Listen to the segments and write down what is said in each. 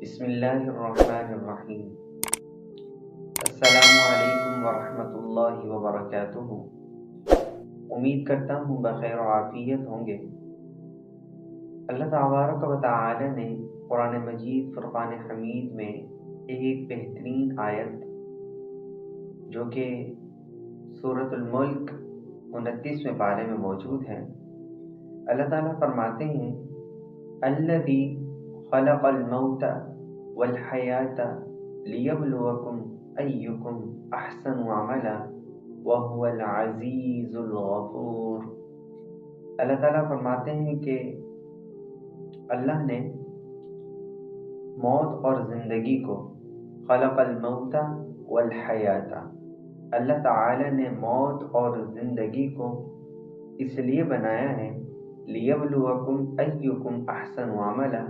بسم اللہ الرحمن الرحیم۔ السلام علیکم ورحمۃ اللہ وبرکاتہ۔ امید کرتا ہوں بخیر و عافیت ہوں گے۔ اللہ تبارک و تعالی نے قرآن مجید فرقان حمید میں ایک بہترین آیت جو کہ سورۃ الملک 29ویں پارے میں موجود ہے، اللہ تعالیٰ فرماتے ہیں الذی خلق الموت والحیات لیبلوکم ایکم احسن عملا وہو العزیز الغفور۔ اللہ تعالیٰ فرماتے ہیں کہ اللہ نے موت اور زندگی کو، خلق الموت والحیات، اللہ تعالی نے موت اور زندگی کو اس لیے بنایا ہے لیبلوکم ایکم احسن عملا،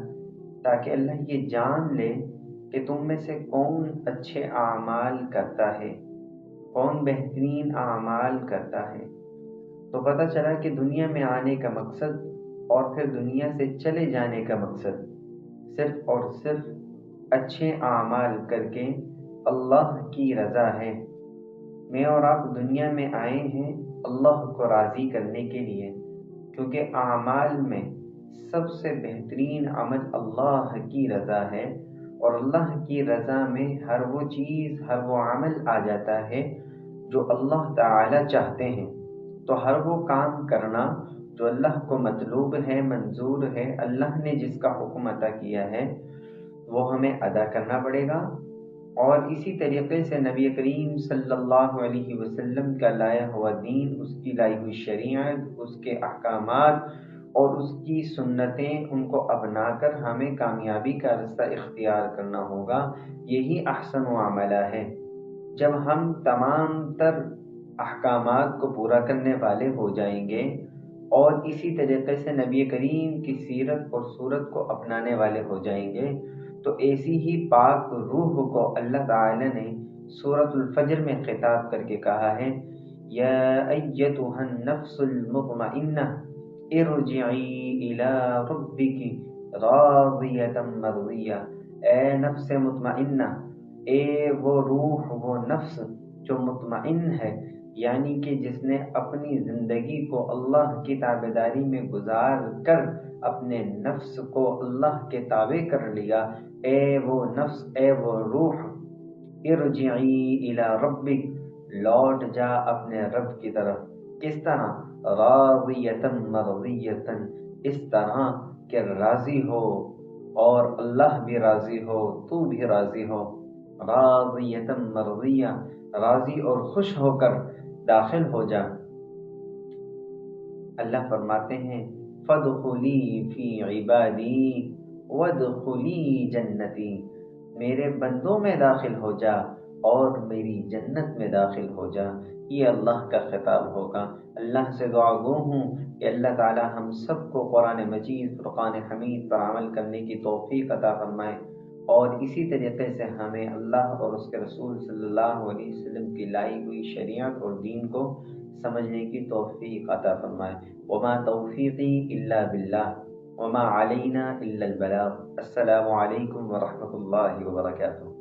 تاکہ اللہ یہ جان لے کہ تم میں سے کون اچھے اعمال کرتا ہے، کون بہترین اعمال کرتا ہے۔ تو پتہ چلا کہ دنیا میں آنے کا مقصد اور پھر دنیا سے چلے جانے کا مقصد صرف اور صرف اچھے اعمال کر کے اللہ کی رضا ہے۔ میں اور آپ دنیا میں آئے ہیں اللہ کو راضی کرنے کے لیے، کیونکہ اعمال میں سب سے بہترین عمل اللہ کی رضا ہے، اور اللہ کی رضا میں ہر وہ چیز، ہر وہ عمل آ جاتا ہے جو اللہ تعالی چاہتے ہیں۔ تو ہر وہ کام کرنا جو اللہ کو مطلوب ہے، منظور ہے، اللہ نے جس کا حکم عطا کیا ہے، وہ ہمیں ادا کرنا پڑے گا۔ اور اسی طریقے سے نبی کریم صلی اللہ علیہ وسلم کا لایا ہوا دین، اس کی لائی ہوئی شریعت، اس کے احکامات اور اس کی سنتیں، ان کو اپنا کر ہمیں کامیابی کا رستہ اختیار کرنا ہوگا۔ یہی احسن و عملہ ہے۔ جب ہم تمام تر احکامات کو پورا کرنے والے ہو جائیں گے اور اسی طریقے سے نبی کریم کی سیرت اور صورت کو اپنانے والے ہو جائیں گے، تو ایسی ہی پاک روح کو اللہ تعالی نے سورۃ الفجر میں خطاب کر کے کہا ہے یا ایتھا النفس المطمئنہ ارجعی الی ربک راضیۃ مرضیہ۔ اے نفس مطمئنہ، اے وہ روح، وہ نفس جو مطمئن ہے، یعنی کہ جس نے اپنی زندگی کو اللہ کی تابعداری میں گزار کر اپنے نفس کو اللہ کے تابع کر لیا، اے وہ نفس، اے وہ روح، ارجعی الی ربک، لوٹ جا اپنے رب کی طرف۔ کس طرح؟ راضیۃ مرضیۃ، اس طرح کہ راضی ہو اور اللہ بھی راضی ہو، تو بھی راضی ہو۔ راضیۃ مرضیہ، راضی اور خوش ہو کر داخل ہو جا۔ اللہ فرماتے ہیں فادخلی فی عبادی وادخلی جنتی، میرے بندوں میں داخل ہو جا اور میری جنت میں داخل ہو جا۔ یہ اللہ کا خطاب ہوگا۔ اللہ سے دعا گو ہوں کہ اللہ تعالی ہم سب کو قرآن مجید فرقان حمید پر عمل کرنے کی توفیق عطا فرمائے، اور اسی طریقے سے ہمیں اللہ اور اس کے رسول صلی اللہ علیہ وسلم کی لائی ہوئی شریعت اور دین کو سمجھنے کی توفیق عطا فرمائے۔ وما توفیقی الا باللہ وما علینا الا البلاغ۔ السلام علیکم ورحمۃ اللہ وبرکاتہ۔